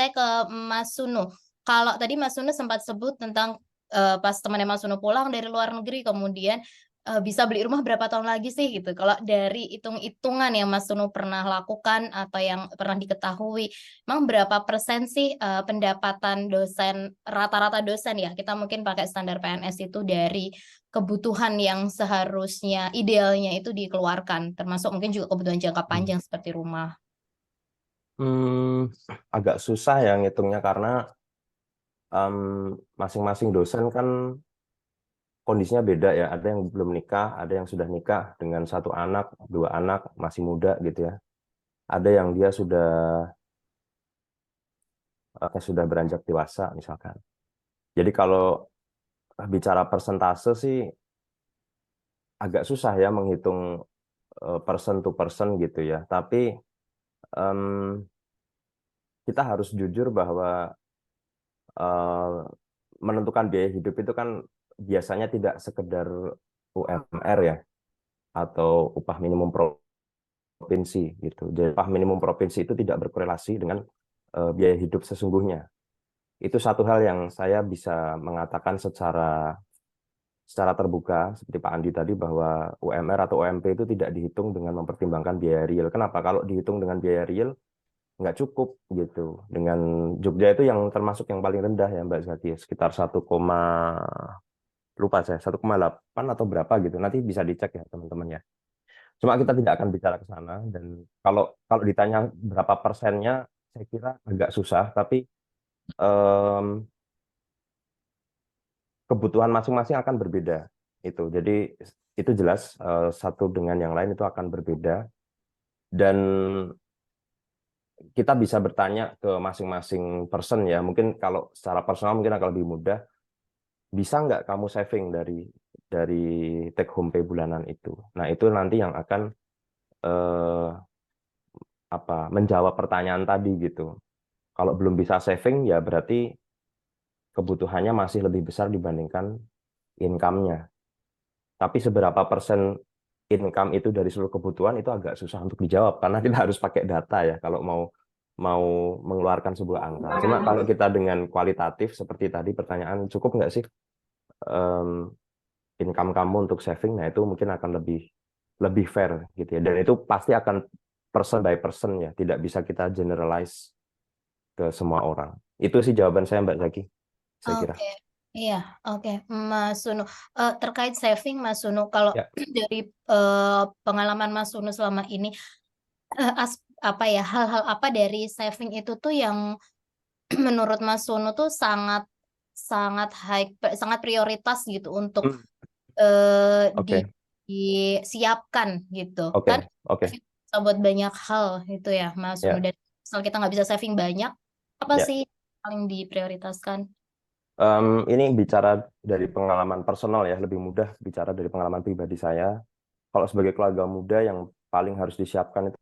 saya ke Mas Sunu. Kalau tadi Mas Sunu sempat sebut tentang pas temannya Mas Sunu pulang dari luar negeri, kemudian bisa beli rumah berapa tahun lagi sih gitu. Kalau dari hitung-hitungan yang Mas Sunu pernah lakukan atau yang pernah diketahui, emang berapa persen sih pendapatan dosen, rata-rata dosen ya, kita mungkin pakai standar PNS itu dari kebutuhan yang seharusnya idealnya itu dikeluarkan, termasuk mungkin juga kebutuhan jangka panjang seperti rumah. Agak susah ya ngitungnya karena masing-masing dosen kan kondisinya beda ya. Ada yang belum nikah, ada yang sudah nikah dengan 1 anak, 2 anak, masih muda gitu ya. Ada yang dia sudah beranjak dewasa misalkan. Jadi kalau bicara persentase sih agak susah ya menghitung person to person gitu ya. Tapi em, kita harus jujur bahwa eh, menentukan biaya hidup itu kan biasanya tidak sekedar UMR ya, atau upah minimum provinsi gitu. Jadi upah minimum provinsi itu tidak berkorelasi dengan biaya hidup sesungguhnya. Itu satu hal yang saya bisa mengatakan secara terbuka seperti Pak Andi tadi, bahwa UMR atau UMP itu tidak dihitung dengan mempertimbangkan biaya real. Kenapa? Kalau dihitung dengan biaya real nggak cukup gitu. Dengan Jogja itu yang termasuk yang paling rendah ya Mbak Zaki, sekitar 1,8 atau berapa gitu. Nanti bisa dicek ya teman-teman ya. Cuma kita tidak akan bicara ke sana, dan kalau kalau ditanya berapa persennya, saya kira agak susah. Tapi em, kebutuhan masing-masing akan berbeda itu. Jadi itu jelas satu dengan yang lain itu akan berbeda, dan kita bisa bertanya ke masing-masing person ya. Mungkin kalau secara personal mungkin akan lebih mudah. Bisa nggak kamu saving dari take home pay bulanan itu? Nah itu nanti yang akan eh, menjawab pertanyaan tadi gitu. Kalau belum bisa saving ya berarti kebutuhannya masih lebih besar dibandingkan income-nya. Tapi seberapa persen income itu dari seluruh kebutuhan itu agak susah untuk dijawab karena kita harus pakai data ya kalau mau mau mengeluarkan sebuah angka. Cuma kalau kita dengan kualitatif seperti tadi pertanyaan, cukup nggak sih em, income kamu untuk saving? Nah itu mungkin akan lebih lebih fair gitu ya. Dan itu pasti akan person by person ya, tidak bisa kita generalize ke semua orang. Itu sih jawaban saya Mbak Zaki, saya kira. Oke, iya, oke, Mas Sunu. Terkait saving, Mas Sunu, kalau Ya. dari pengalaman Mas Sunu selama ini, apa ya, hal-hal apa dari saving itu tuh yang menurut Mas Sunu tuh sangat sangat sangat prioritas gitu untuk Hmm, oke, disiapkan gitu kan? oke, oke. Saving bisa buat banyak hal itu ya, Mas Sunu. Ya, Dan misal kita nggak bisa saving banyak, apa ya. sih paling diprioritaskan? Ini bicara dari pengalaman personal ya, lebih mudah bicara dari pengalaman pribadi saya. Kalau sebagai keluarga muda, yang paling harus disiapkan itu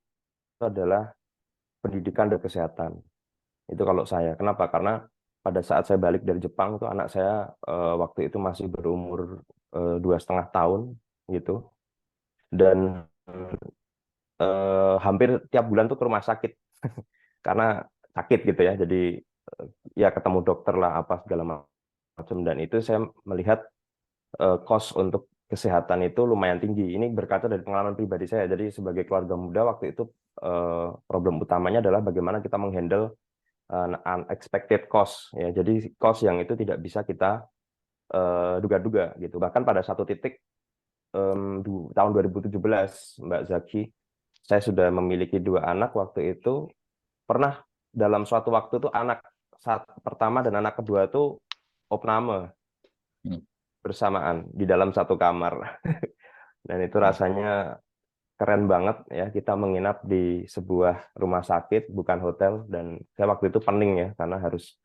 adalah pendidikan dan kesehatan. Itu kalau saya. Kenapa? Karena pada saat saya balik dari Jepang itu anak saya waktu itu masih berumur 2,5 tahun gitu, dan hampir tiap bulan tuh ke rumah sakit karena sakit gitu ya. Jadi ya ketemu dokter lah apa segala macam, dan itu saya melihat cost untuk kesehatan itu lumayan tinggi. Ini berkaca dari pengalaman pribadi saya. Jadi sebagai keluarga muda waktu itu problem utamanya adalah bagaimana kita menghandle unexpected cost ya. Jadi cost yang itu tidak bisa kita duga-duga gitu. Bahkan pada satu titik tahun 2017 Mbak Zaki, saya sudah memiliki 2 anak waktu itu. Pernah dalam suatu waktu tuh anak saat pertama dan anak kedua tuh opname Hmm. bersamaan di dalam satu kamar. Dan itu rasanya keren banget ya, kita menginap di sebuah rumah sakit bukan hotel. Dan saya waktu itu pening ya karena harus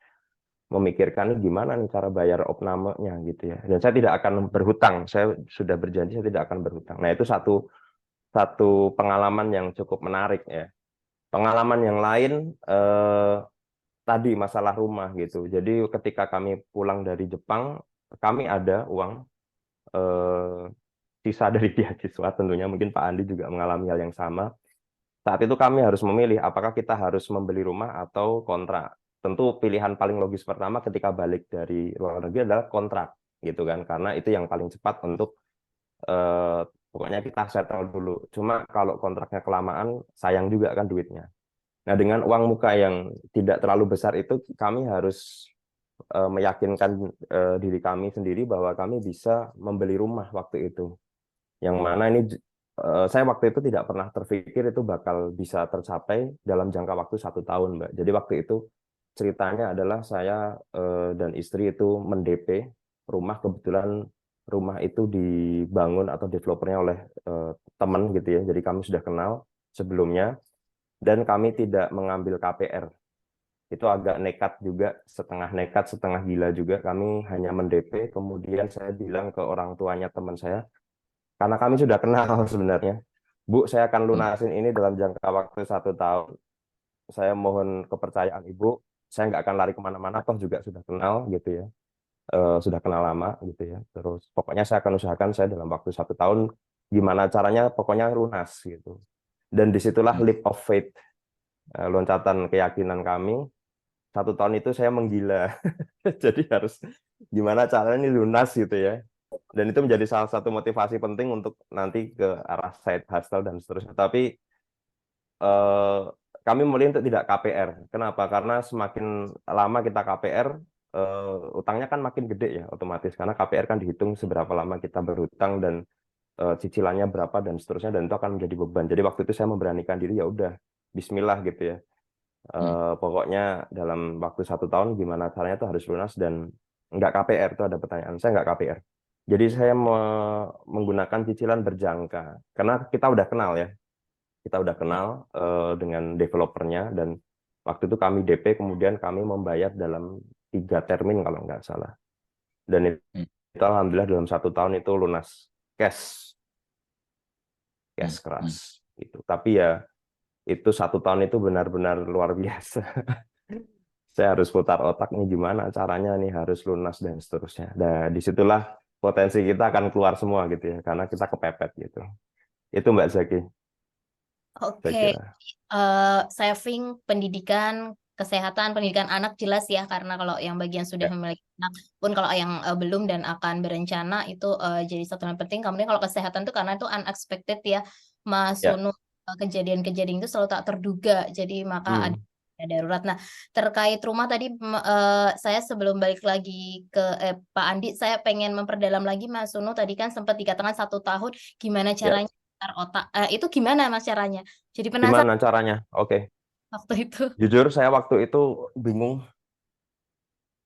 memikirkan gimana nih cara bayar opnamenya gitu ya. Dan saya tidak akan berhutang, saya sudah berjanji saya tidak akan berhutang. Nah itu satu satu pengalaman yang cukup menarik ya. Pengalaman yang lain tadi masalah rumah gitu. Jadi ketika kami pulang dari Jepang, kami ada uang eh, sisa dari beasiswa tentunya. Mungkin Pak Andi juga mengalami hal yang sama. Saat itu kami harus memilih apakah kita harus membeli rumah atau kontrak. tentu pilihan paling logis pertama ketika balik dari luar negeri adalah kontrak gitu kan, karena itu yang paling cepat untuk pokoknya kita settle dulu. Cuma kalau kontraknya kelamaan sayang juga kan duitnya. Nah, dengan uang muka yang tidak terlalu besar itu kami harus meyakinkan diri kami sendiri bahwa kami bisa membeli rumah waktu itu. Yang mana ini saya waktu itu tidak pernah terpikir itu bakal bisa tercapai dalam jangka waktu 1 tahun, Mbak. Jadi waktu itu ceritanya adalah saya dan istri itu men-DP rumah, kebetulan rumah itu dibangun atau developernya oleh teman gitu ya. Jadi kami sudah kenal sebelumnya dan kami tidak mengambil KPR. Itu agak nekat juga, setengah nekat, setengah gila juga. Kami hanya men-DP, kemudian saya bilang ke orang tuanya teman saya, karena kami sudah kenal sebenarnya, Bu, saya akan lunasin ini dalam jangka waktu 1 tahun. Saya mohon kepercayaan Ibu. Saya nggak akan lari kemana-mana, toh juga sudah kenal gitu ya. Sudah kenal lama gitu ya. Terus pokoknya saya akan usahakan saya dalam waktu 1 tahun, gimana caranya, pokoknya lunas gitu. Dan disitulah leap of faith, loncatan keyakinan kami. 1 tahun itu saya menggila. Jadi harus gimana caranya ini lunas gitu ya. Dan itu menjadi salah satu motivasi penting untuk nanti ke arah side hustle dan seterusnya. Tapi kami memilih untuk tidak KPR. Kenapa? Karena semakin lama kita KPR, utangnya kan makin gede ya otomatis. Karena KPR kan dihitung seberapa lama kita berhutang dan cicilannya berapa dan seterusnya, dan itu akan menjadi beban. Jadi waktu itu saya memberanikan diri, ya udah Bismillah gitu ya. Pokoknya dalam waktu 1 tahun gimana caranya itu harus lunas dan nggak KPR. Itu ada pertanyaan, saya nggak KPR. Jadi saya menggunakan cicilan berjangka karena kita udah kenal ya, kita udah kenal dengan developernya, dan waktu itu kami DP, kemudian kami membayar dalam 3 termin kalau nggak salah, dan itu alhamdulillah dalam 1 tahun itu lunas cash keras gitu. Tapi ya itu 1 tahun itu benar-benar luar biasa. Saya harus putar otak nih gimana caranya nih harus lunas dan seterusnya. Dan disitulah potensi kita akan keluar semua gitu ya, karena kita kepepet gitu. Itu Mbak Zaki, saya Oke, kira. saving pendidikan, kesehatan, pendidikan anak jelas ya, karena kalau yang bagian sudah Ya, memiliki anak pun, kalau yang belum dan akan berencana itu jadi satu hal penting. Kemudian kalau kesehatan tuh karena itu unexpected ya, Mas ya. Sunu, kejadian-kejadian itu selalu tak terduga, jadi maka ada Hmm, darurat. Nah, terkait rumah tadi, saya sebelum balik lagi ke Pak Andi, saya pengen memperdalam lagi. Mas Sunu tadi kan sempat dikatakan 1 tahun, gimana ya. caranya putar otak? Itu gimana Mas caranya? Jadi penasaran Gimana caranya? Oke. waktu itu. Jujur saya waktu itu bingung,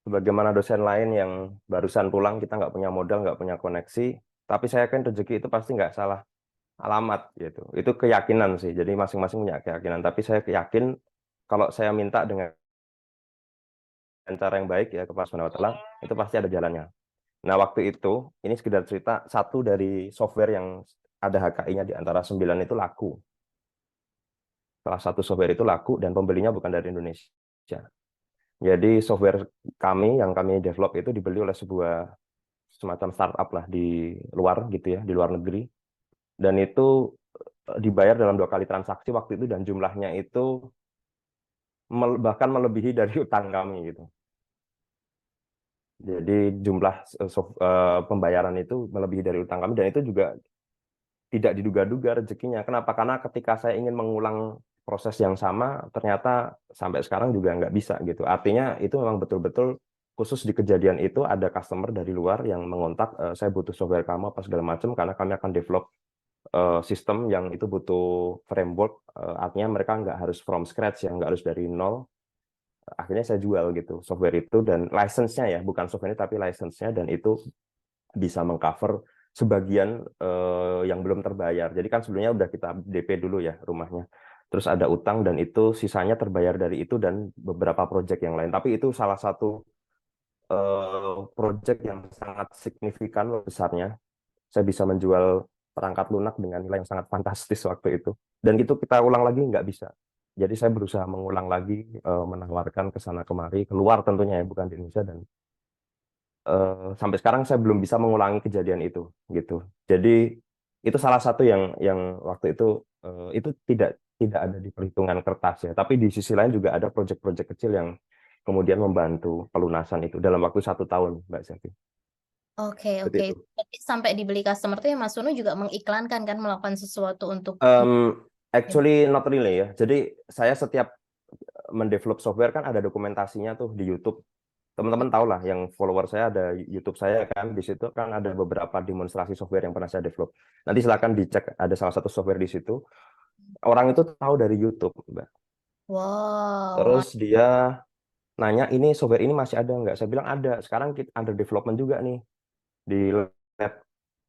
sebagaimana dosen lain yang barusan pulang, kita nggak punya modal, nggak punya koneksi, tapi saya kan rezeki itu pasti nggak salah alamat gitu. Itu keyakinan sih. Jadi masing-masing punya keyakinan. Tapi saya yakin kalau saya minta dengan cara yang baik ya ke Allah Subhanahu wa Ta'ala, itu pasti ada jalannya. Nah, waktu itu, ini sekedar cerita, satu dari software yang ada HKI-nya di antara 9 itu laku. Salah satu software itu laku dan pembelinya bukan dari Indonesia. Jadi software kami yang kami develop itu dibeli oleh sebuah semacam startup lah di luar gitu ya, di luar negeri. Dan itu dibayar dalam 2 kali transaksi waktu itu, dan jumlahnya itu bahkan melebihi dari utang kami gitu. Jadi jumlah pembayaran itu melebihi dari utang kami, dan itu juga tidak diduga-duga rezekinya. Kenapa? Karena ketika saya ingin mengulang proses yang sama, ternyata sampai sekarang juga nggak bisa gitu. Artinya itu memang betul-betul khusus di kejadian itu ada customer dari luar yang mengontak, saya butuh software kamu apa segala macam, karena kami akan develop sistem yang itu butuh framework. Artinya mereka nggak harus from scratch ya, nggak harus dari nol. Akhirnya saya jual gitu software itu, dan license-nya ya, bukan software ini tapi license-nya, dan itu bisa mengcover sebagian yang belum terbayar. Jadi kan sebelumnya udah kita DP dulu ya rumahnya. Terus ada utang, dan itu sisanya terbayar dari itu dan beberapa proyek yang lain. Tapi itu salah satu proyek yang sangat signifikan besarnya. Saya bisa menjual perangkat lunak dengan nilai yang sangat fantastis waktu itu. Dan itu kita ulang lagi nggak bisa. Jadi saya berusaha mengulang lagi, menawarkan ke sana kemari, keluar tentunya ya, bukan di Indonesia, dan sampai sekarang saya belum bisa mengulangi kejadian itu gitu. Jadi itu salah satu yang waktu itu tidak ada di perhitungan kertas ya. Tapi di sisi lain juga ada proyek-proyek kecil yang kemudian membantu pelunasan itu dalam waktu 1 tahun, Mbak Selvi. Oke, Seperti oke. itu. Tapi sampai dibeli customer tuh ya Mas Sunu juga mengiklankan kan, melakukan sesuatu untuk Actually not really ya. Jadi saya setiap mendevelop software kan ada dokumentasinya tuh di YouTube. Teman-teman tahu lah, yang follower saya ada YouTube saya kan, di situ kan ada beberapa demonstrasi software yang pernah saya develop. Nanti silakan dicek, ada salah satu software di situ. Orang itu tahu dari YouTube, Mbak. wow. Terus dia nanya, ini software ini masih ada nggak? Saya bilang ada. Sekarang kita under development juga nih di lab.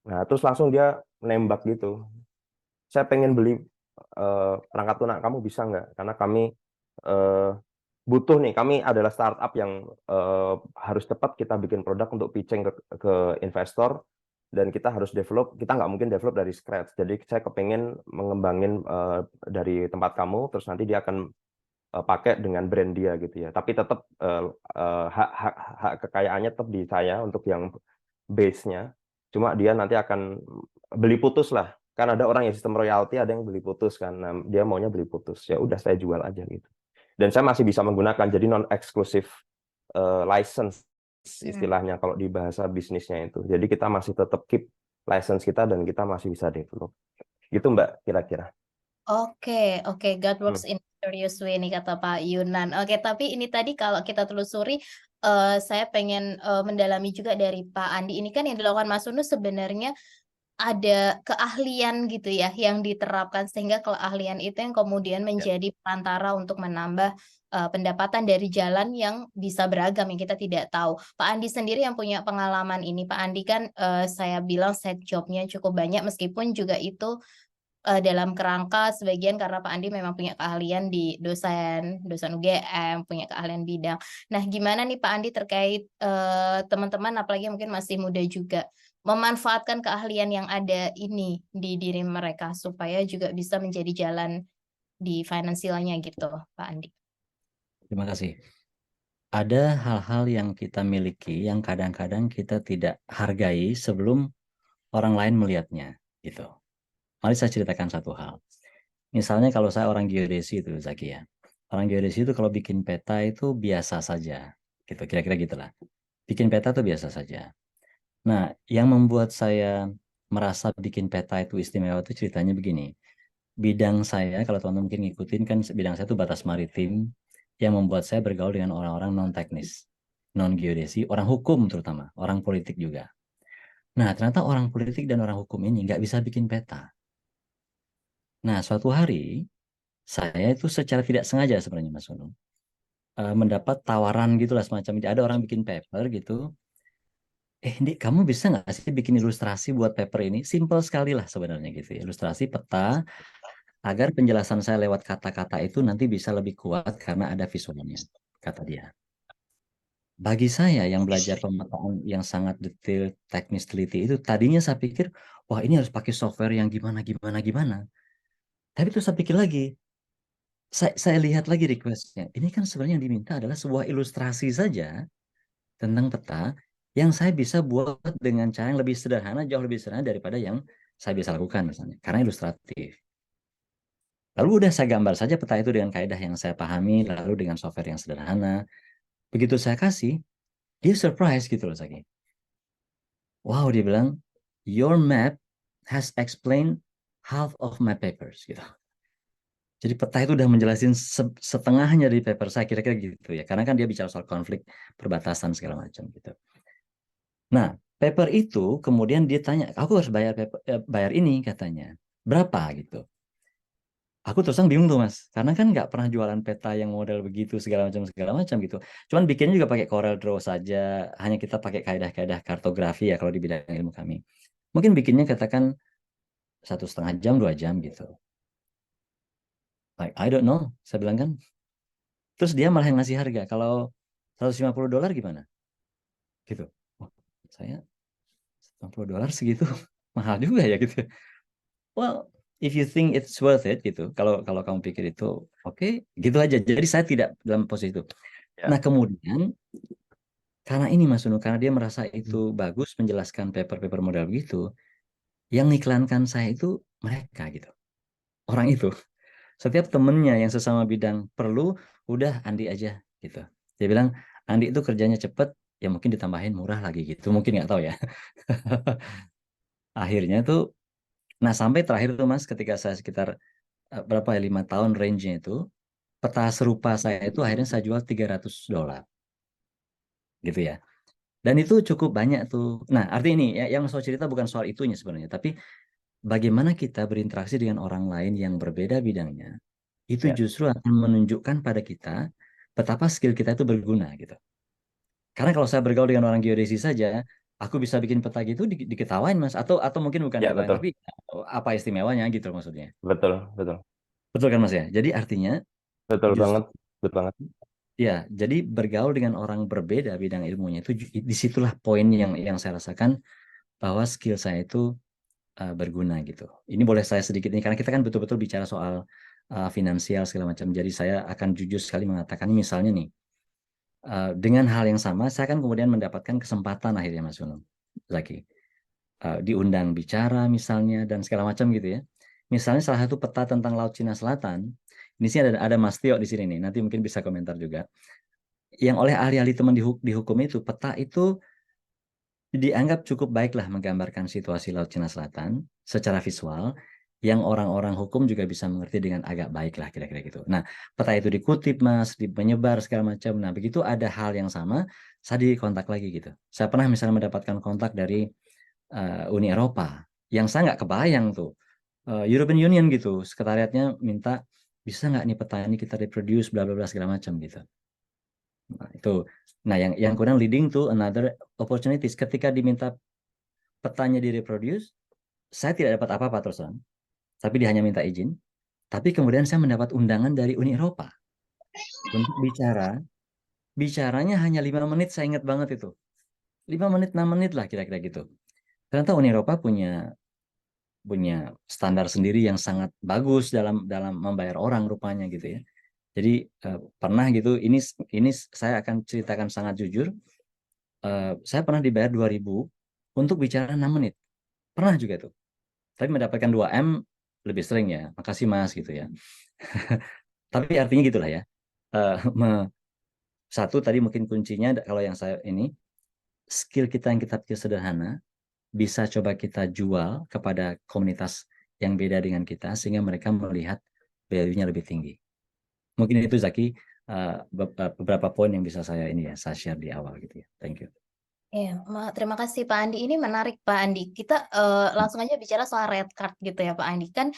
Nah, terus langsung dia nembak gitu. Saya pengen beli perangkat lunak, kamu bisa nggak? Karena kami eh, butuh nih. Kami adalah startup yang harus cepat kita bikin produk untuk pitching ke investor, dan kita harus develop. Kita nggak mungkin develop dari scratch. Jadi saya kepengen mengembangin dari tempat kamu, terus nanti dia akan pakai dengan brand dia gitu ya. Tapi tetap hak kekayaannya tetap di saya untuk yang base-nya. Cuma dia nanti akan beli putus lah. Kan ada orang yang sistem royalti, ada yang beli putus kan. Nah, dia maunya beli putus. Ya udah saya jual aja gitu. Dan saya masih bisa menggunakan, jadi non eksklusif license istilahnya kalau di bahasa bisnisnya itu. Jadi kita masih tetap keep license kita dan kita masih bisa develop. Gitu Mbak kira-kira. Oke, oke, God Hmm. works in mysterious way nih kata Pak Yunan. Oke, tapi ini tadi kalau kita telusuri, saya pengen mendalami juga dari Pak Andi. Ini kan yang dilakukan Mas Unu sebenarnya ada keahlian gitu ya yang diterapkan, sehingga keahlian itu yang kemudian Ya. menjadi perantara untuk menambah pendapatan dari jalan yang bisa beragam yang kita tidak tahu. Pak Andi sendiri yang punya pengalaman ini, Pak Andi kan saya bilang side jobnya cukup banyak, meskipun juga itu dalam kerangka sebagian karena Pak Andi memang punya keahlian di dosen UGM, punya keahlian bidang. Nah, gimana nih Pak Andi terkait teman-teman, apalagi mungkin masih muda juga, memanfaatkan keahlian yang ada ini di diri mereka supaya juga bisa menjadi jalan di finansialnya gitu, Pak Andi. Terima kasih. Ada hal-hal yang kita miliki yang kadang-kadang kita tidak hargai sebelum orang lain melihatnya, gitu. Mari saya ceritakan satu hal. Misalnya kalau saya orang geodesi itu, Zaki ya. Orang geodesi itu kalau bikin peta itu biasa saja, gitu. Kira-kira gitulah. Bikin peta itu biasa saja. Nah, yang membuat saya merasa bikin peta itu istimewa itu ceritanya begini. Bidang saya, kalau teman-teman mungkin ngikutin kan, bidang saya itu batas maritim, yang membuat saya bergaul dengan orang-orang non-teknis, non-geodesi, orang hukum terutama, orang politik juga. Nah, ternyata orang politik dan orang hukum ini nggak bisa bikin peta. Nah, suatu hari, saya itu secara tidak sengaja sebenarnya Mas Unu, mendapat tawaran gitulah semacam ini. Ada orang bikin paper gitu, Dik, kamu bisa nggak sih bikin ilustrasi buat paper ini? Simple sekali lah sebenarnya gitu ya. Ilustrasi peta, agar penjelasan saya lewat kata-kata itu nanti bisa lebih kuat karena ada visualnya, kata dia. Bagi saya yang belajar pemetaan yang sangat detail, teknis, teliti itu, tadinya saya pikir, wah ini harus pakai software yang gimana. Tapi terus saya pikir lagi, saya lihat lagi requestnya. Ini kan sebenarnya yang diminta adalah sebuah ilustrasi saja tentang peta yang saya bisa buat dengan cara yang lebih sederhana, jauh lebih sederhana daripada yang saya bisa lakukan misalnya, karena ilustratif. Lalu udah saya gambar saja peta itu dengan kaidah yang saya pahami, lalu dengan software yang sederhana. Begitu saya kasih, dia surprise gitu loh, Zaki. Wow, dia bilang, your map has explained half of my papers gitu. Jadi peta itu udah menjelasin setengahnya dari paper saya, kira-kira gitu ya. Karena kan dia bicara soal konflik perbatasan segala macam gitu. Nah, paper itu kemudian dia tanya, aku harus bayar ini katanya. Berapa gitu. Aku terus terang bingung tuh Mas, karena kan nggak pernah jualan peta yang model begitu segala macam gitu. Cuman bikinnya juga pakai Corel Draw saja, hanya kita pakai kaidah-kaidah kartografi ya kalau di bidang ilmu kami. Mungkin bikinnya katakan 1,5 jam, 2 jam gitu. Like I don't know, saya bilang kan. Terus dia malah yang ngasih harga. Kalau $150 gimana? Gitu. Oh, saya $150 segitu mahal juga ya gitu. Well, if you think it's worth it gitu. Kalau kamu pikir itu oke, gitu aja. Jadi saya tidak dalam posisi itu. Ya. Nah, kemudian karena ini Mas Unu, karena dia merasa itu bagus menjelaskan paper-paper model begitu, yang iklankan saya itu mereka gitu. Orang itu. Setiap temennya yang sesama bidang perlu, udah Andi aja gitu. Dia bilang, Andi itu kerjanya cepet, ya mungkin ditambahin murah lagi gitu, mungkin nggak tahu ya. Akhirnya tuh, nah sampai terakhir tuh Mas, ketika saya sekitar berapa ya, 5 tahun range-nya itu, peta serupa saya itu akhirnya saya jual $300 gitu ya. Dan itu cukup banyak tuh. Nah, artinya ini ya, yang saya cerita bukan soal itunya sebenarnya, tapi bagaimana kita berinteraksi dengan orang lain yang berbeda bidangnya, itu Ya, justru akan menunjukkan pada kita betapa skill kita itu berguna gitu. Karena kalau saya bergaul dengan orang geodesi saja, aku bisa bikin peta gitu diketawain Mas, atau mungkin bukan ya diketawain, betul, tapi apa istimewanya gitu maksudnya. betul, betul, Betul kan Mas ya? Jadi artinya betul justru banget, betul banget. ya, jadi bergaul dengan orang berbeda bidang ilmunya itu disitulah poin yang saya rasakan bahwa skill saya itu berguna gitu. Ini boleh saya sedikit ini karena kita kan betul-betul bicara soal finansial segala macam. Jadi saya akan jujur sekali mengatakan misalnya nih dengan hal yang sama saya kan kemudian mendapatkan kesempatan akhirnya Mas Gunung Zaki diundang bicara misalnya dan segala macam gitu ya. Misalnya salah satu peta tentang Laut Cina Selatan. Ini sih ada Mas Tio di sini nih. Nanti mungkin bisa komentar juga. Yang oleh ahli-ahli teman di hukum itu peta itu dianggap cukup baiklah menggambarkan situasi Laut Cina Selatan secara visual yang orang-orang hukum juga bisa mengerti dengan agak baik lah kira-kira gitu. Nah, peta itu dikutip Mas, menyebar segala macam. Nah, begitu ada hal yang sama, saya dikontak lagi gitu. Saya pernah misalnya mendapatkan kontak dari Uni Eropa yang saya nggak kebayang tuh. European Union gitu, sekretariatnya minta bisa nggak nih peta ini kita reproduce bla bla bla segala macam gitu. Nah, itu. Nah, yang kurang leading to another opportunities ketika diminta petanya direproduce, saya tidak dapat apa-apa terus terang. Tapi dia hanya minta izin. Tapi kemudian saya mendapat undangan dari Uni Eropa untuk bicara. Bicaranya hanya 5 menit, saya ingat banget itu. 5 menit, 6 menit lah kira-kira gitu. Ternyata Uni Eropa punya punya standar sendiri yang sangat bagus dalam dalam membayar orang rupanya gitu ya. Jadi pernah gitu, ini saya akan ceritakan sangat jujur. Saya pernah dibayar 2.000 untuk bicara 6 menit. Pernah juga tuh. Tapi mendapatkan 2 M lebih sering ya. Makasih Mas gitu ya. Tapi artinya gitulah ya. Eh, satu tadi mungkin kuncinya kalau yang saya ini skill kita yang kita pikir sederhana bisa coba kita jual kepada komunitas yang beda dengan kita sehingga mereka melihat value-nya lebih tinggi. Mungkin itu Zaki beberapa poin yang bisa saya ini ya saya share di awal gitu ya. Thank you. Ya, terima kasih Pak Andi. Ini menarik Pak Andi. Kita langsung aja bicara soal red card gitu ya Pak Andi. Kan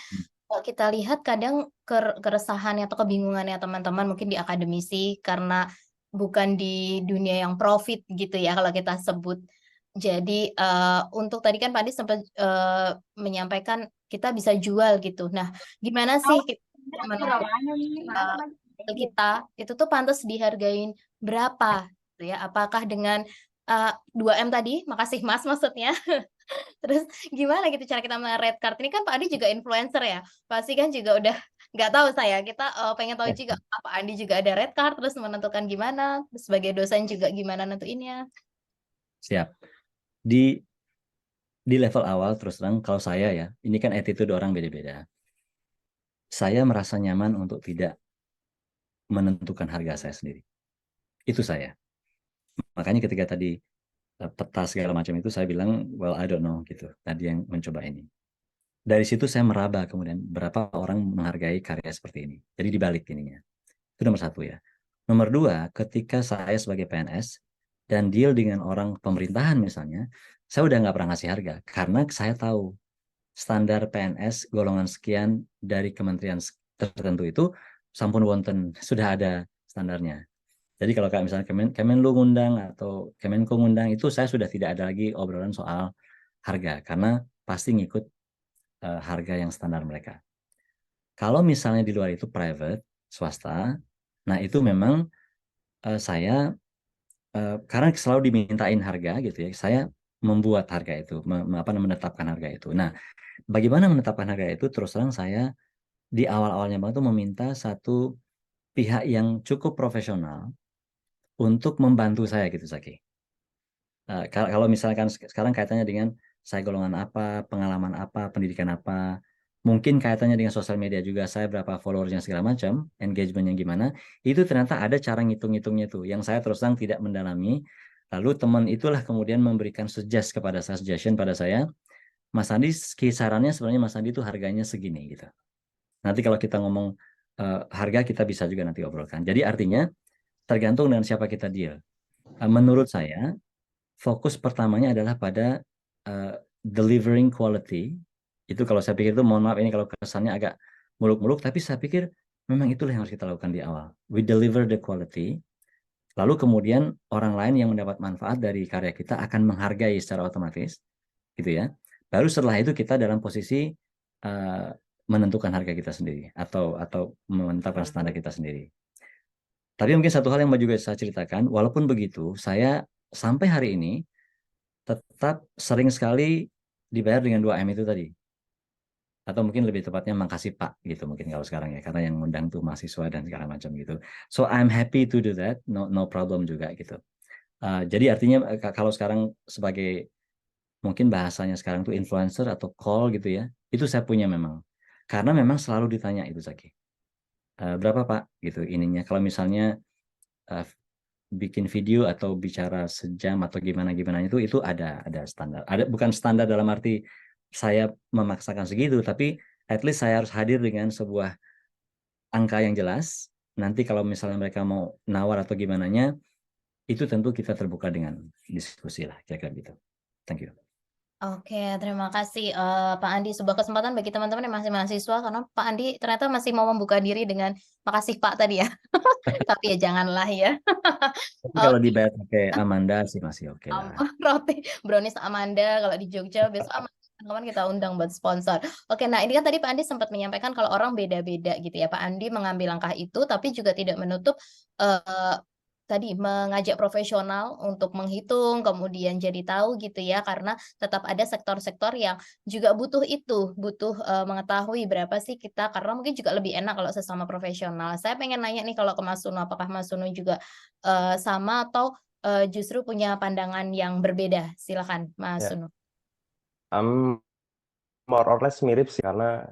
kalau kita lihat kadang keresahannya atau kebingungannya teman-teman mungkin di akademisi karena bukan di dunia yang profit gitu ya kalau kita sebut. Jadi untuk tadi kan Pak Andi sempat menyampaikan kita bisa jual gitu. Nah, gimana sih kita menentukan kita itu tuh pantas dihargain berapa gitu ya? Apakah dengan 2M tadi, makasih Mas maksudnya. Terus gimana gitu cara kita red card ini kan Pak Andi juga influencer ya, pasti kan juga udah nggak tahu saya kita pengen tahu juga Pak Andi juga ada red card terus menentukan gimana, terus sebagai dosen juga gimana nentuinnya. Siap. Di level awal terus terang kalau saya ya, ini kan attitude orang beda-beda. Saya merasa nyaman untuk tidak menentukan harga saya sendiri. Itu saya. Makanya ketika tadi peta segala macam itu saya bilang well I don't know gitu. Tadi yang mencoba ini. Dari situ saya meraba kemudian berapa orang menghargai karya seperti ini. Jadi dibalik ininya. Itu nomor satu ya. Nomor dua, ketika saya sebagai PNS dan deal dengan orang pemerintahan misalnya, saya udah nggak pernah ngasih harga karena saya tahu standar PNS golongan sekian dari kementerian tertentu itu sampun wonten sudah ada standarnya. Jadi kalau kayak misalnya Kemenlu ngundang atau Kemenko ngundang itu saya sudah tidak ada lagi obrolan soal harga karena pasti ngikut harga yang standar mereka. Kalau misalnya di luar itu private, swasta, nah itu memang saya karena selalu dimintain harga gitu ya, saya membuat harga itu, menetapkan harga itu. Nah, bagaimana menetapkan harga itu? Terus terang saya di awal-awalnya banget tuh meminta satu pihak yang cukup profesional untuk membantu saya gitu, Zaki. Kalau misalkan sekarang kaitannya dengan saya golongan apa, pengalaman apa, pendidikan apa, mungkin kaitannya dengan sosial media juga, saya berapa followersnya segala macam, engagementnya gimana, itu ternyata ada cara ngitung-ngitungnya tuh, yang saya terus terang tidak mendalami. Lalu teman itulah kemudian memberikan suggestion pada saya, Mas Andi kisarannya sebenarnya Mas Andi itu harganya segini gitu. Nanti kalau kita ngomong harga kita bisa juga nanti obrolkan. Jadi artinya tergantung dengan siapa kita deal. Menurut saya fokus pertamanya adalah pada delivering quality. Itu kalau saya pikir itu, mohon maaf ini kalau kesannya agak muluk-muluk, tapi saya pikir memang itulah yang harus kita lakukan di awal. We deliver the quality, lalu kemudian orang lain yang mendapat manfaat dari karya kita akan menghargai secara otomatis, gitu ya. Baru setelah itu kita dalam posisi menentukan harga kita sendiri atau menetapkan standar kita sendiri. Tapi mungkin satu hal yang mau juga saya ceritakan, walaupun begitu, saya sampai hari ini tetap sering sekali dibayar dengan 2M itu tadi. Atau mungkin lebih tepatnya makasih Pak gitu mungkin kalau sekarang ya, karena yang ngundang tuh mahasiswa dan segala macam gitu. So I'm happy to do that, no problem juga gitu. Jadi artinya kalau sekarang sebagai mungkin bahasanya sekarang tuh influencer atau call gitu ya, itu saya punya memang. Karena memang selalu ditanya itu Zaki. Berapa Pak gitu ininya. Kalau misalnya bikin video atau bicara sejam atau gimana itu ada standar. Ada bukan standar dalam arti saya memaksakan segitu, tapi at least saya harus hadir dengan sebuah angka yang jelas. Nanti kalau misalnya mereka mau nawar atau gimananya, itu tentu kita terbuka dengan diskusi lah, kira-kira gitu. Thank you. Oke, terima kasih Pak Andi. Sebuah kesempatan bagi teman-teman yang masih mahasiswa, karena Pak Andi ternyata masih mau membuka diri dengan makasih Pak tadi ya. Tapi ya janganlah ya. Tapi kalau Oke, dibayar pakai Amanda sih masih oke lah. roti brownies Amanda kalau di Jogja besok kawan kita undang buat sponsor. Oke, nah ini kan tadi Pak Andi sempat menyampaikan kalau orang beda-beda gitu ya. Pak Andi mengambil langkah itu, tapi juga tidak menutup tadi mengajak profesional untuk menghitung, kemudian jadi tahu gitu ya, karena tetap ada sektor-sektor yang juga butuh itu, butuh mengetahui berapa sih kita, karena mungkin juga lebih enak kalau sesama profesional. Saya pengen nanya nih kalau ke Mas Suno, apakah Mas Suno juga sama atau justru punya pandangan yang berbeda? Silakan Mas Ya, Suno. more or less mirip sih, karena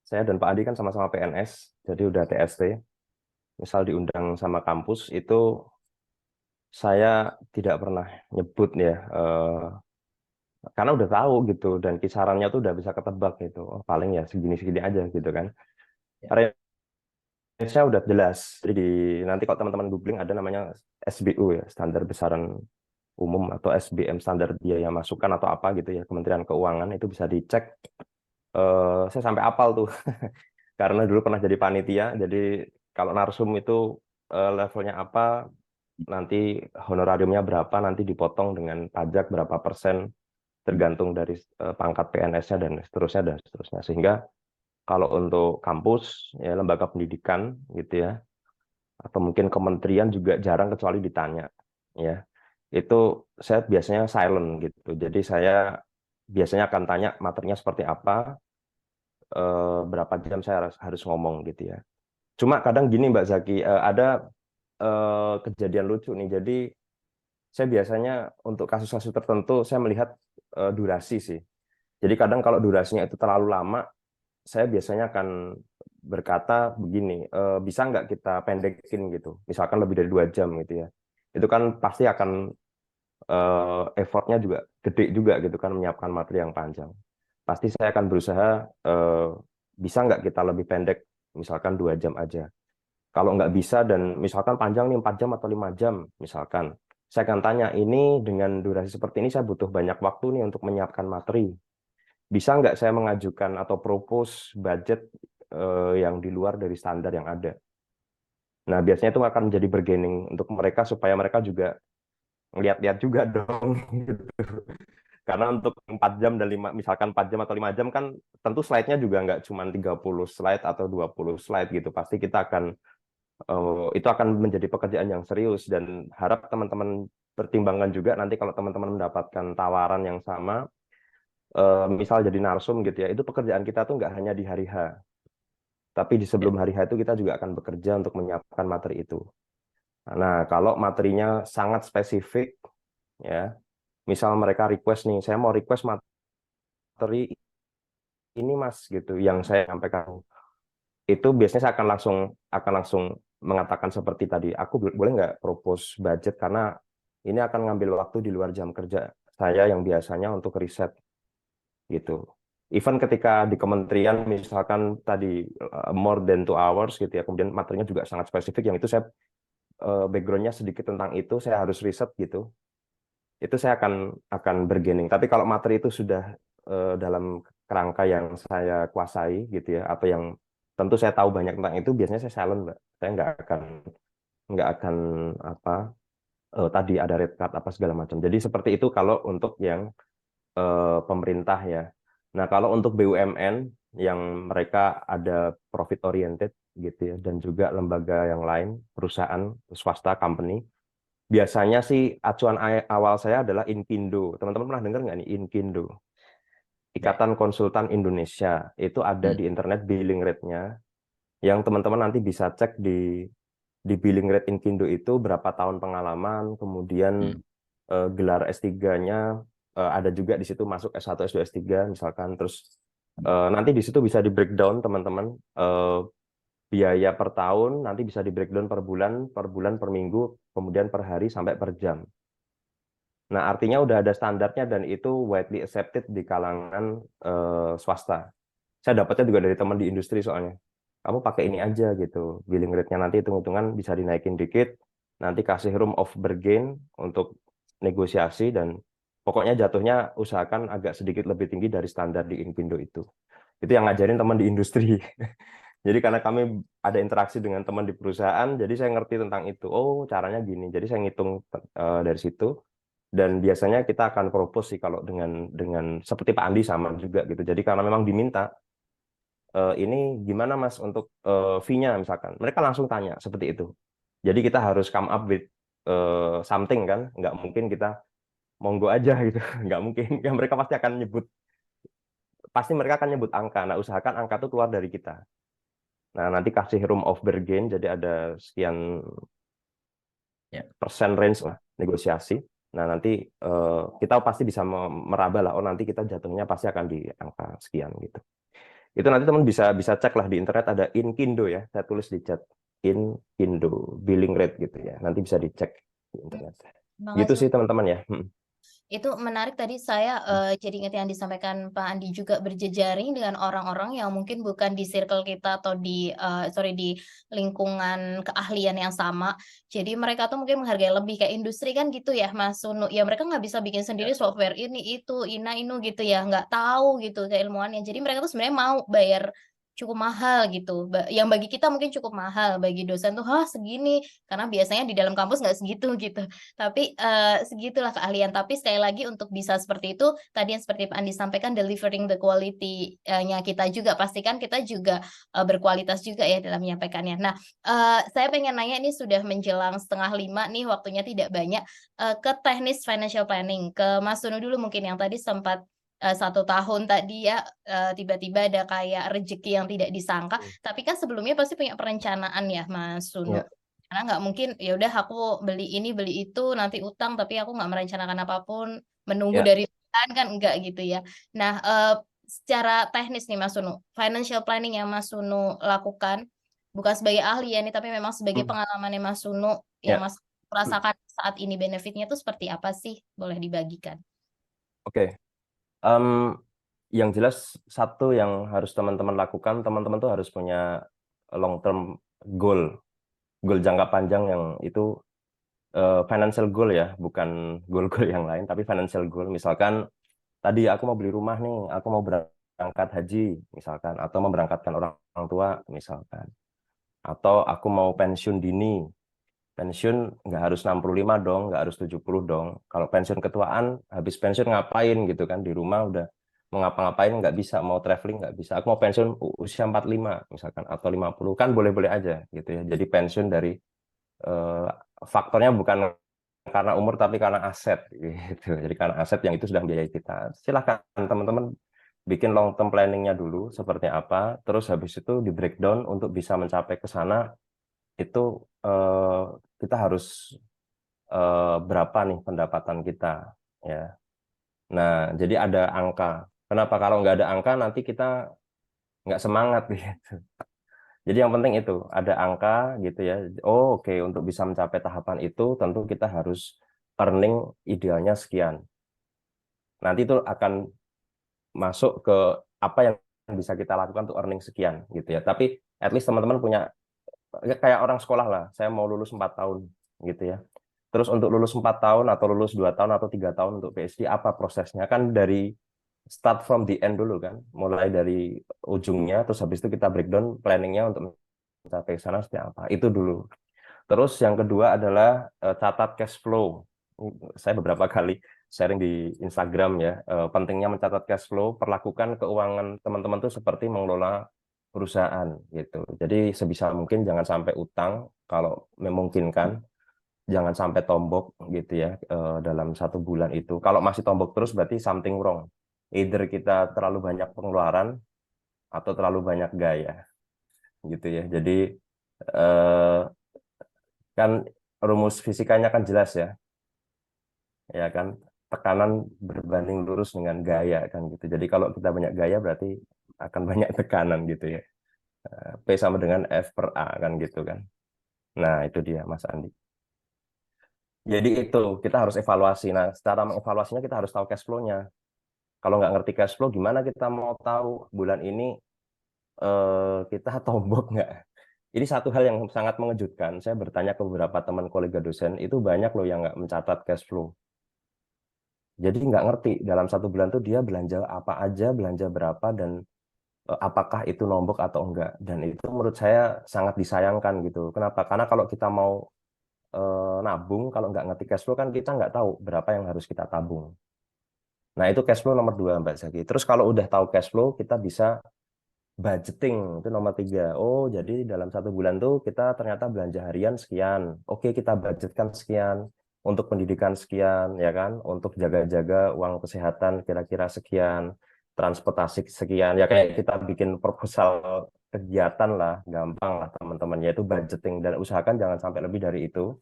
saya dan Pak Adi kan sama-sama PNS, jadi udah TST. Misal diundang sama kampus itu saya tidak pernah nyebut ya, karena udah tahu gitu, dan kisarannya tuh udah bisa ketebak gitu. Oh, paling ya segini-segini aja gitu kan. Range-nya udah jelas. Jadi nanti kalau teman-teman googling ada namanya SBU ya, standar besaran umum, atau SBM, standar biaya masukan atau apa gitu ya, Kementerian Keuangan, itu bisa dicek. Saya sampai apal tuh karena dulu pernah jadi panitia. Jadi kalau narsum itu levelnya apa, nanti honorariumnya berapa, nanti dipotong dengan pajak berapa persen, tergantung dari pangkat PNS-nya dan seterusnya. Sehingga kalau untuk kampus ya, lembaga pendidikan gitu ya, atau mungkin kementerian juga jarang kecuali ditanya ya. Itu saya biasanya silent gitu. Jadi saya biasanya akan tanya materinya seperti apa, berapa jam saya harus ngomong gitu ya. Cuma kadang gini Mbak Zaki, ada kejadian lucu nih. Jadi saya biasanya untuk kasus-kasus tertentu saya melihat durasi sih. Jadi kadang kalau durasinya itu terlalu lama, saya biasanya akan berkata begini, bisa nggak kita pendekin gitu, misalkan lebih dari 2 jam gitu ya. Itu kan pasti akan effortnya juga gede juga gitu kan, menyiapkan materi yang panjang. Pasti saya akan berusaha, bisa nggak kita lebih pendek, misalkan 2 jam aja. Kalau nggak bisa dan misalkan panjang nih 4 jam atau 5 jam misalkan, saya akan tanya, ini dengan durasi seperti ini saya butuh banyak waktu nih untuk menyiapkan materi. Bisa nggak saya mengajukan atau propose budget yang di luar dari standar yang ada. Nah, biasanya itu akan menjadi bargaining untuk mereka, supaya mereka juga ngeliat-liat juga dong. Gitu. Karena untuk 4 jam dan 5, misalkan 4 jam atau 5 jam kan tentu slide-nya juga nggak cuma 30 slide atau 20 slide gitu. Pasti kita akan, itu akan menjadi pekerjaan yang serius, dan harap teman-teman pertimbangkan juga nanti kalau teman-teman mendapatkan tawaran yang sama, misal jadi narsum gitu ya, itu pekerjaan kita tuh nggak hanya di hari H, tapi di sebelum hari H itu kita juga akan bekerja untuk menyiapkan materi itu. Nah, kalau materinya sangat spesifik, ya, misal mereka request nih, saya mau request materi ini Mas gitu yang saya sampaikan. Itu biasanya saya akan langsung mengatakan seperti tadi, aku boleh nggak propose budget karena ini akan ngambil waktu di luar jam kerja saya yang biasanya untuk riset gitu. Even ketika di kementerian misalkan tadi more than 2 hours gitu ya, kemudian materinya juga sangat spesifik yang itu saya backgroundnya sedikit tentang itu, saya harus riset gitu. Itu saya akan bergening. Tapi kalau materi itu sudah dalam kerangka yang saya kuasai gitu ya, atau yang tentu saya tahu banyak tentang itu, biasanya saya silent, Mbak. Saya nggak akan apa tadi ada red card apa segala macam. Jadi seperti itu kalau untuk yang pemerintah ya. Nah, kalau untuk BUMN yang mereka ada profit oriented gitu ya, dan juga lembaga yang lain, perusahaan swasta company, biasanya sih acuan awal saya adalah Inkindo. Teman-teman pernah dengar nggak nih Inkindo? Ya. Ikatan Konsultan Indonesia. Itu ada di internet billing rate-nya, yang teman-teman nanti bisa cek di billing rate Inkindo itu berapa tahun pengalaman, kemudian gelar S3-nya, ada juga di situ masuk S1, S2, S3 misalkan, terus nanti di situ bisa di breakdown teman-teman, biaya per tahun nanti bisa di breakdown per bulan, per minggu, kemudian per hari sampai per jam. Nah, artinya udah ada standarnya dan itu widely accepted di kalangan swasta. Saya dapatnya juga dari teman di industri soalnya. Kamu pakai ini aja gitu, billing rate-nya nanti hitung-hitungan bisa dinaikin dikit, nanti kasih room of bargain untuk negosiasi, dan pokoknya jatuhnya usahakan agak sedikit lebih tinggi dari standar di Inkindo itu. Itu yang ngajarin teman di industri. Jadi karena kami ada interaksi dengan teman di perusahaan, jadi saya ngerti tentang itu. Oh, caranya gini. Jadi saya ngitung dari situ. Dan biasanya kita akan propose sih kalau dengan seperti Pak Andi sama juga gitu. Jadi karena memang diminta, ini gimana Mas untuk fee-nya misalkan. Mereka langsung tanya seperti itu. Jadi kita harus come up with something kan. Nggak mungkin kita monggo aja gitu. Nggak mungkin. Ya, mereka pasti mereka akan nyebut angka. Nah, usahakan angka itu keluar dari kita. Nah, nanti kasih room of bargain, jadi ada sekian persen range lah negosiasi. Nah, nanti kita pasti bisa meraba lah, oh nanti kita jatuhnya pasti akan di angka sekian gitu. Itu nanti teman bisa cek lah di internet, ada Inkindo ya, saya tulis di chat, Inkindo billing rate gitu ya, nanti bisa dicek di internet. Gitu Makasih. sih teman-teman ya. Itu menarik tadi saya jadi ingat yang disampaikan Pak Andi juga, berjejaring dengan orang-orang yang mungkin bukan di circle kita atau di di lingkungan keahlian yang sama. Jadi mereka tuh mungkin menghargai lebih, kayak industri kan gitu ya Mas Sunu. Ya mereka nggak bisa bikin sendiri software ini itu inu gitu ya, nggak tahu gitu keilmuannya. Jadi mereka tuh sebenarnya mau bayar cukup mahal gitu. Yang bagi kita mungkin cukup mahal, bagi dosen tuh segini, karena biasanya di dalam kampus nggak segitu gitu. Tapi segitulah keahlian. Tapi sekali lagi untuk bisa seperti itu, tadi yang seperti Pak Andi sampaikan, delivering the quality-nya kita juga, pastikan kita juga berkualitas juga ya dalam menyampaikannya. Nah, saya pengen nanya, ini sudah menjelang 4:30 nih, waktunya tidak banyak, ke teknis financial planning. Ke Mas Sunu dulu mungkin, yang tadi sempat 1 tahun tadi ya, tiba-tiba ada kayak rezeki yang tidak disangka. Tapi kan sebelumnya pasti punya perencanaan ya Mas Sunu. Ya. Karena nggak mungkin ya udah aku beli ini beli itu nanti utang tapi aku nggak merencanakan apapun, menunggu Ya. dari Tuhan kan enggak gitu ya. Nah, secara teknis nih Mas Sunu, financial planning yang Mas Sunu lakukan bukan sebagai ahli ya nih, tapi memang sebagai pengalamannya Mas Sunu yang Ya. Mas rasakan saat ini, benefitnya itu seperti apa sih? Boleh dibagikan. Oke. Yang jelas satu yang harus teman-teman lakukan, teman-teman tuh harus punya long term goal jangka panjang, yang itu financial goal ya, bukan goal-goal yang lain, tapi financial goal. Misalkan tadi aku mau beli rumah nih, aku mau berangkat haji misalkan, atau memberangkatkan orang tua misalkan, atau aku mau pensiun dini. Pensiun nggak harus 65 dong, nggak harus 70 dong. Kalau pensiun ketuaan, habis pensiun ngapain gitu kan, di rumah udah mau ngapa-ngapain nggak bisa, mau traveling nggak bisa. Aku mau pensiun usia 45 misalkan, atau 50, kan boleh-boleh aja gitu ya. Jadi pensiun dari faktornya bukan karena umur tapi karena aset gitu. Jadi karena aset yang itu sudah membiayai kita. Silahkan teman-teman bikin long term planning-nya dulu seperti apa, terus habis itu di breakdown untuk bisa mencapai ke sana. Itu kita harus berapa nih pendapatan kita ya. Nah, jadi ada angka. Kenapa? Kalau nggak ada angka nanti kita nggak semangat gitu. Jadi yang penting itu ada angka gitu ya. Oh, oke, untuk bisa mencapai tahapan itu tentu kita harus earning idealnya sekian. Nanti itu akan masuk ke apa yang bisa kita lakukan untuk earning sekian gitu ya. Tapi at least teman-teman punya kayak orang sekolah lah. Saya mau lulus 4 tahun gitu ya. Terus untuk lulus 4 tahun atau lulus 2 tahun atau 3 tahun untuk PhD apa prosesnya? Kan dari start from the end dulu kan. Mulai dari ujungnya terus habis itu kita breakdown planningnya untuk mencapai sana seperti apa. Itu dulu. Terus yang kedua adalah catat cash flow. Saya beberapa kali sharing di Instagram ya, pentingnya mencatat cash flow, perlakukan keuangan teman-teman tuh seperti mengelola perusahaan gitu. Jadi sebisa mungkin jangan sampai utang kalau memungkinkan, jangan sampai tombok gitu ya dalam 1 bulan itu. Kalau masih tombok terus berarti something wrong. Either kita terlalu banyak pengeluaran atau terlalu banyak gaya gitu ya. Jadi eh, kan rumus fisikanya kan jelas ya kan, tekanan berbanding lurus dengan gaya kan gitu. Jadi kalau kita banyak gaya berarti akan banyak tekanan gitu ya. P sama dengan F per A kan gitu kan. Nah itu dia Mas Andi. Jadi itu kita harus evaluasi. Nah secara mengevaluasinya kita harus tahu cash flow-nya. Kalau nggak ngerti cash flow gimana kita mau tahu bulan ini kita tombok nggak? Ini satu hal yang sangat mengejutkan. Saya bertanya ke beberapa teman kolega dosen, itu banyak loh yang nggak mencatat cash flow. Jadi nggak ngerti dalam 1 bulan tuh dia belanja apa aja, belanja berapa, dan apakah itu nombok atau enggak. Dan itu menurut saya sangat disayangkan gitu. Kenapa? Karena kalau kita mau nabung, kalau nggak ngerti cash flow kan kita nggak tahu berapa yang harus kita tabung. Nah itu cash flow nomor 2 Mbak Zaki. Terus kalau udah tahu cash flow, kita bisa budgeting, itu nomor 3. Oh, jadi dalam 1 bulan tuh kita ternyata belanja harian sekian. Oke, kita budgetkan sekian untuk pendidikan sekian, ya kan? Untuk jaga-jaga uang kesehatan kira-kira sekian, transportasi sekian. Ya kayak kita bikin proposal kegiatan lah, gampang lah teman-teman. Yaitu budgeting dan usahakan jangan sampai lebih dari itu.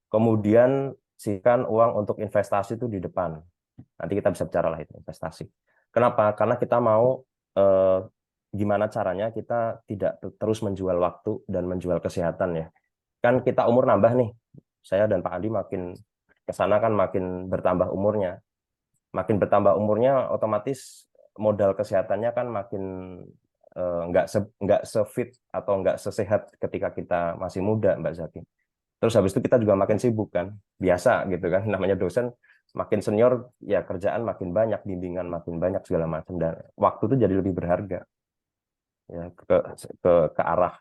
Kemudian sisihkan uang untuk investasi itu di depan. Nanti kita bisa bicara lah itu investasi. Kenapa? Karena kita mau gimana caranya kita tidak terus menjual waktu dan menjual kesehatan ya. Kan kita umur nambah nih. Saya dan Pak Andi makin ke sana kan makin bertambah umurnya. Makin bertambah umurnya otomatis modal kesehatannya kan makin nggak sefit atau nggak sesehat ketika kita masih muda, Mbak Zaki. Terus habis itu kita juga makin sibuk kan. Biasa gitu kan. Namanya dosen makin senior ya kerjaan makin banyak, bimbingan makin banyak segala macam dan waktu itu jadi lebih berharga. Ya ke arah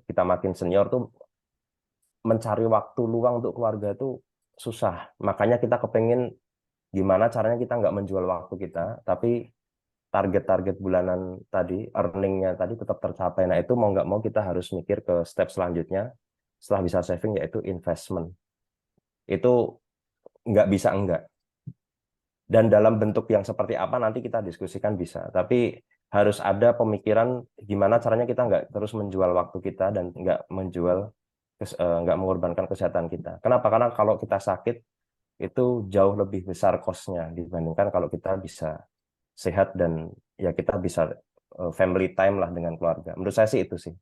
kita makin senior tuh mencari waktu luang untuk keluarga itu susah. Makanya kita kepengen gimana caranya kita nggak menjual waktu kita, tapi target-target bulanan tadi, earningnya tadi tetap tercapai. Nah itu mau nggak mau kita harus mikir ke step selanjutnya setelah bisa saving yaitu investment. Itu nggak bisa enggak. Dan dalam bentuk yang seperti apa nanti kita diskusikan bisa. Tapi harus ada pemikiran gimana caranya kita nggak terus menjual waktu kita dan nggak mengorbankan kesehatan kita. Kenapa? Karena kalau kita sakit itu jauh lebih besar cost-nya dibandingkan kalau kita bisa sehat dan ya kita bisa family time lah dengan keluarga. Menurut saya sih itu sih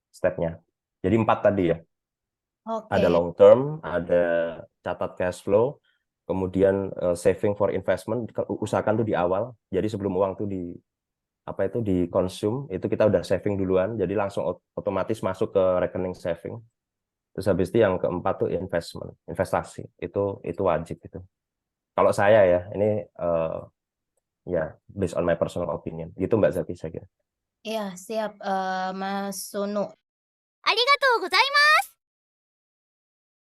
stepnya. Jadi 4 tadi ya. Ada Oke. long term, ada catat cash flow, kemudian saving for investment, usahakan tuh di awal. Jadi sebelum uang tuh dikonsum, itu kita udah saving duluan, jadi langsung otomatis masuk ke rekening saving. Terus habis itu yang keempat tuh investasi. Itu wajib itu. Kalau saya ya, ini ya based on my personal opinion. Gitu Mbak Zaki saya kira. Iya, siap, Mas Sunu. ありがとうございます。